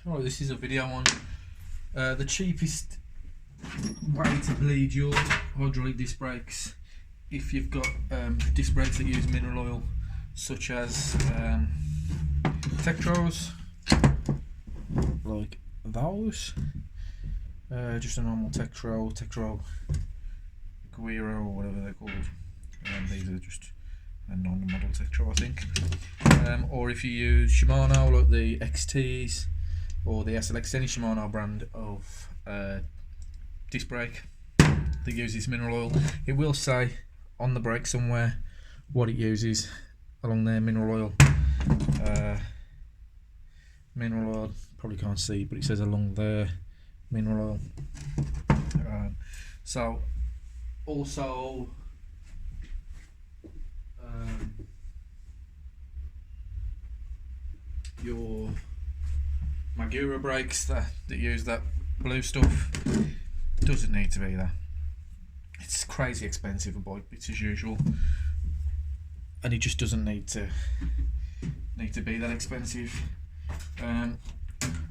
Alright, this is a video on the cheapest way to bleed your hydraulic disc brakes if you've got disc brakes that use mineral oil, such as tektros, like those. Just a normal tektro Guiro, or whatever they're called. These are just a non-model tektro, I think. Or if you use Shimano, like the XTs or the SLX, any Shimano brand of disc brake that uses mineral oil, it will say on the brake somewhere what it uses along there. Mineral oil, probably can't see, but it says along there mineral oil. So also your Magura brakes that use that blue stuff doesn't need to be there. It's crazy expensive, a bike bits as usual, and it just doesn't need to be that expensive.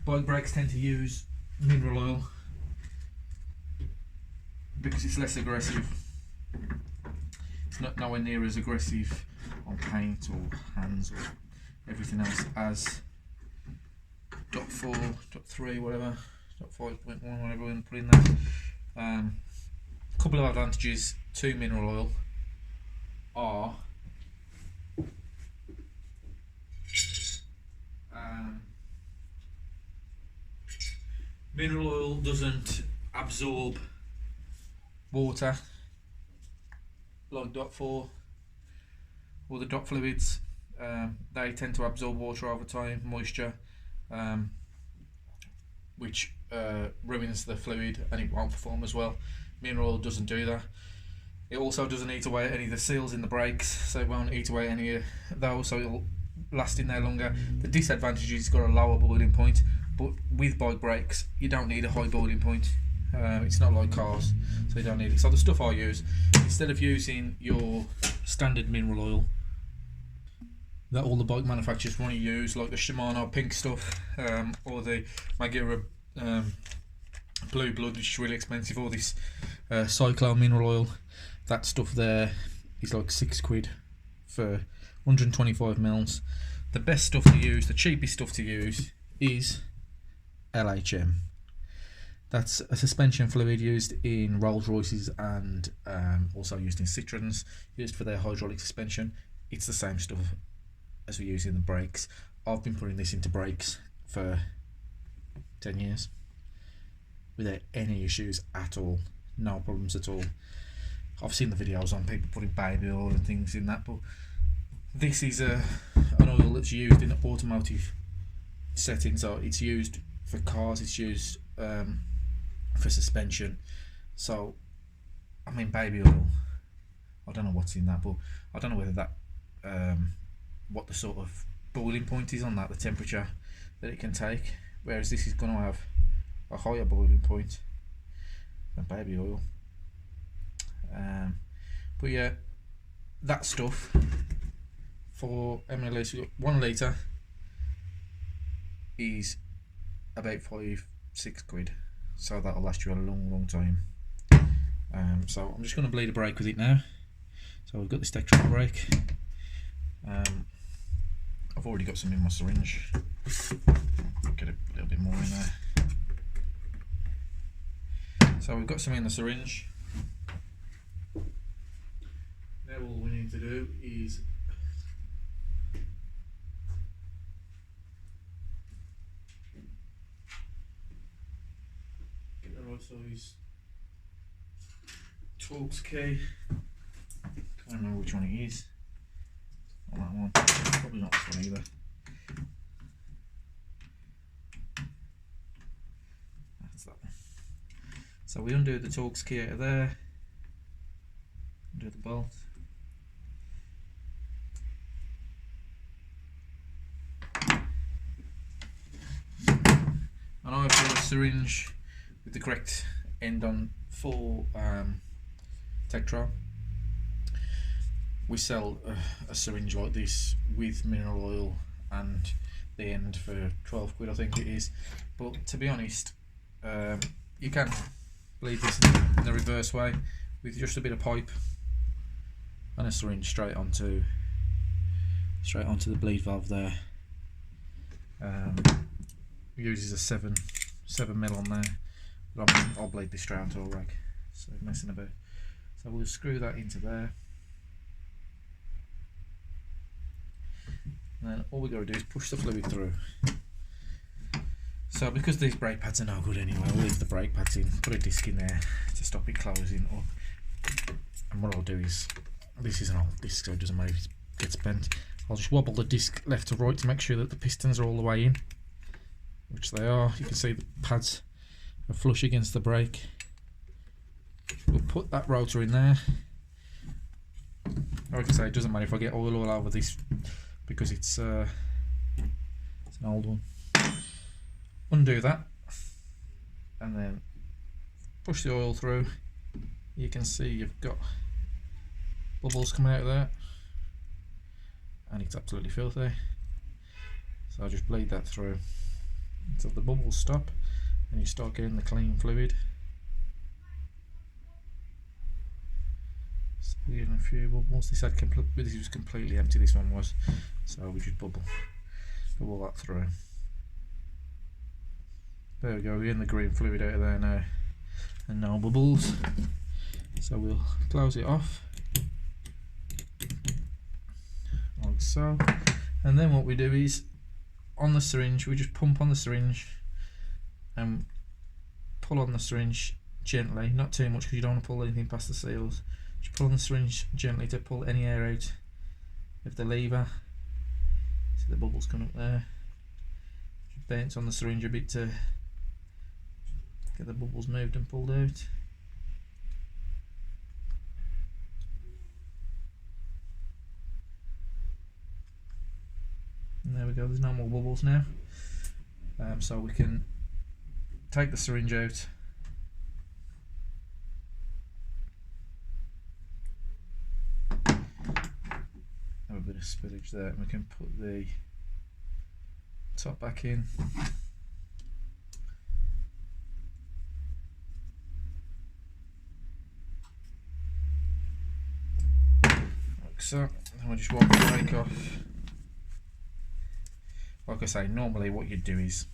Bike brakes tend to use mineral oil because it's less aggressive. It's not nowhere near as aggressive on paint or hands or everything else as .4, .3, whatever, .5.1, whatever we put in there. A couple of advantages to mineral oil are mineral oil doesn't absorb water like .4 or the dot fluids. They tend to absorb water over time, moisture, which ruins the fluid and it won't perform as well. Mineral oil doesn't do that. It also doesn't eat away any of the seals in the brakes, so it won't eat away any of those, so it'll last in there longer. The disadvantage is it's got a lower boiling point, but with bike brakes you don't need a high boiling point. It's not like cars, so you don't need it. So the stuff I use, instead of using your standard mineral oil that all the bike manufacturers want to use, like the Shimano pink stuff, or the Magura blue blood, which is really expensive, or this cyclone mineral oil, that stuff there is like £6 for 125 mils. The best stuff to use, the cheapest stuff to use, is LHM. That's a suspension fluid used in Rolls Royces and also used in Citroens, used for their hydraulic suspension. It's the same stuff as we use in the brakes. I've been putting this into brakes for 10 years without any issues at all, no problems at all. I've seen the videos on people putting baby oil and things in that, but this is an oil that's used in automotive settings. So it's used for cars, it's used for suspension. So I mean, baby oil, I don't know what's in that, but I don't know whether that what the sort of boiling point is on that, the temperature that it can take, whereas this is going to have a higher boiling point than baby oil. But yeah, that stuff for how many litres? 1 litre is about £5-6, so that'll last you a long time. So I'm just going to bleed a brake with it now. So we've got this tektro brake. I've already got some in my syringe. Get a little bit more in there. So we've got some in the syringe. Now all we need to do is get the right size Torx key. Can't remember which one it is. Not that one. Probably not this one either. That's that one. So we undo the Torx key out of there. Undo the bolt. And I've got a syringe with the correct end on for tektro. We sell a syringe like this with mineral oil and the end for 12 quid, I think it is. But to be honest, you can bleed this in the reverse way with just a bit of pipe and a syringe straight onto the bleed valve there. Uses a 7mm on there, but I'll bleed this straight onto a rag, so messing about. So we'll screw that into there, and then all we got to do is push the fluid through. So because these brake pads are no good anyway, I'll leave the brake pads in, put a disc in there to stop it closing up. And what I'll do is, this is an old disc so it doesn't matter if it gets bent, I'll just wobble the disc left to right to make sure that the pistons are all the way in, which they are. You can see the pads are flush against the brake. We'll put that rotor in there. Like I say, it doesn't matter if I get oil all over this because it's an old one. Undo that and then push the oil through. You can see you've got bubbles coming out of there and it's absolutely filthy, so I'll just bleed that through until the bubbles stop and you start getting the clean fluid. So getting a few bubbles. This was completely empty, this one was, so we just bubble that through. There we go, we're getting the green fluid out of there now and no bubbles. So we'll close it off like so, and then what we do is on the syringe we just pump on the syringe and pull on the syringe gently, not too much because you don't want to pull anything past the seals. Just pull on the syringe gently to pull any air out of the lever. See the bubbles come up there. Just bounce on the syringe a bit to get the bubbles moved and pulled out. And there we go, there's no more bubbles now. So we can take the syringe out. Have a bit of spillage there, and we can put the top back in. Like so, and we'll just wipe the brake off. Like I say, normally what you'd do is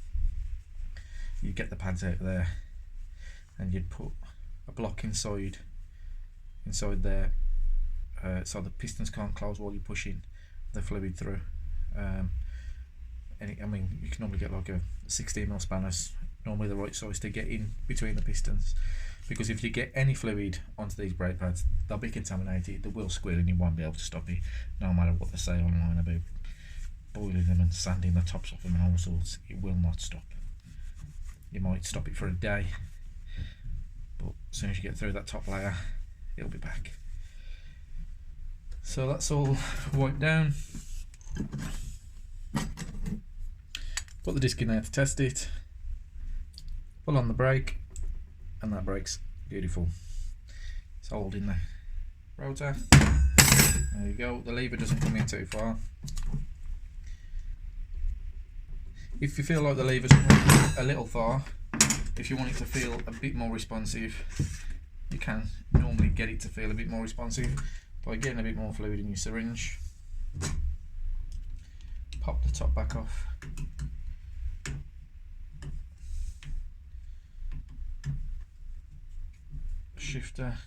you get the pads out there and you'd put a block inside there, so the pistons can't close while you're pushing the fluid through. I mean, you can normally get like a 16mm spanners, normally the right size to get in between the pistons, because if you get any fluid onto these brake pads, they'll be contaminated, they will squill and you won't be able to stop it, no matter what they say online about boiling them and sanding the tops off them and all sorts. It will not stop. You might stop it for a day, but as soon as you get through that top layer, it'll be back. So that's all wiped down. Put the disc in there to test it. Pull on the brake, and that brake's beautiful. It's holding the rotor. There you go. The lever doesn't come in too far. If you feel like the lever's a little far, if you want it to feel a bit more responsive, you can normally get it to feel a bit more responsive by getting a bit more fluid in your syringe. Pop the top back off. Shifter,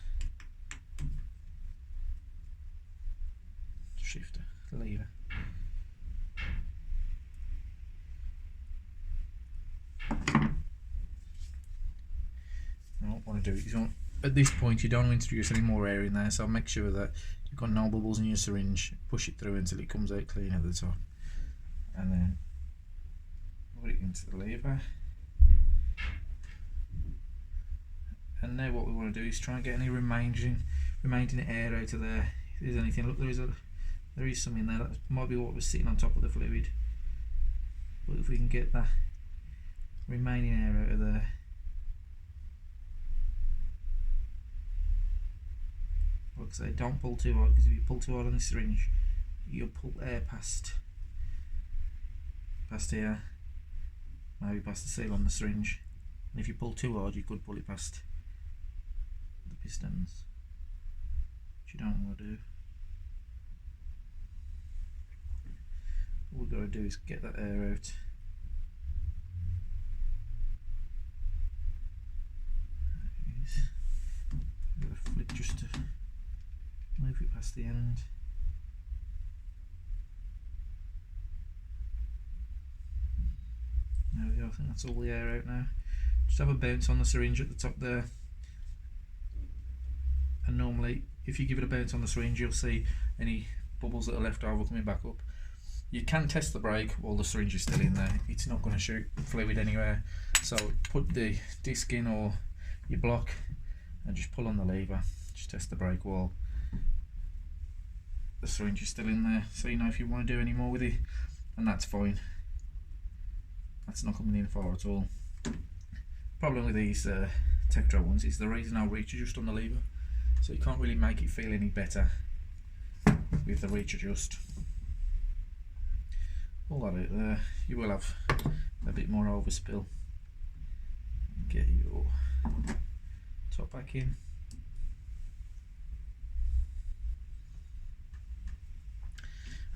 lever. Now what I want to do is, at this point you don't want to introduce any more air in there, so make sure that you've got no bubbles in your syringe. Push it through until it comes out clean at the top, and then put it into the lever. And now what we want to do is try and get any remaining air out of there. If there's anything, look, there is some in there. That might be what was sitting on top of the fluid. But if we can get that remaining air out of there, like I say, don't pull too hard, because if you pull too hard on the syringe, you'll pull air past past here, maybe past the seal on the syringe, and if you pull too hard you could pull it past the pistons, which you don't want to do. All we've got to do is get that air out. Flick just to move it past the end. There we go, I think that's all the air out now. Just have a bounce on the syringe at the top there. And normally, if you give it a bounce on the syringe, you'll see any bubbles that are left over coming back up. You can test the brake while the syringe is still in there. It's not going to shoot fluid anywhere. So put the disc in or your block and just pull on the lever. Just test the brake while the syringe is still in there, so you know if you want to do any more with it, and that's fine. That's not coming in far at all. Problem with these tektro ones is there is no reach adjust on the lever, so you can't really make it feel any better with the reach adjust. All that out there, you will have a bit more overspill. Get your top back in.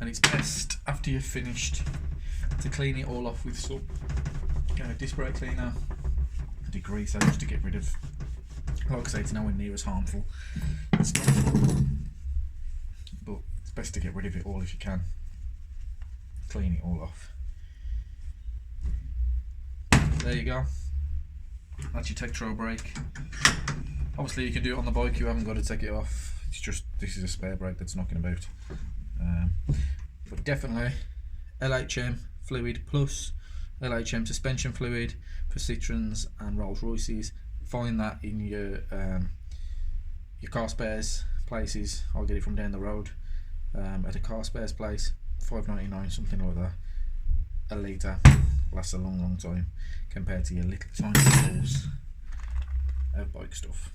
And it's best after you've finished to clean it all off with some disc brake cleaner, a degreaser, just to get rid of, like I say, it's nowhere near as harmful. It's not, but it's best to get rid of it all if you can. Clean it all off. There you go. That's your tektro brake. Obviously you can do it on the bike, you haven't got to take it off. It's just, this is a spare brake that's knocking about. But definitely LHM fluid plus LHM suspension fluid for Citroens and Rolls Royces. Find that in your car spares places. I'll get it from down the road at a car spares place, $5.99, something like that. A litre lasts a long time compared to your little tiny balls of bike stuff.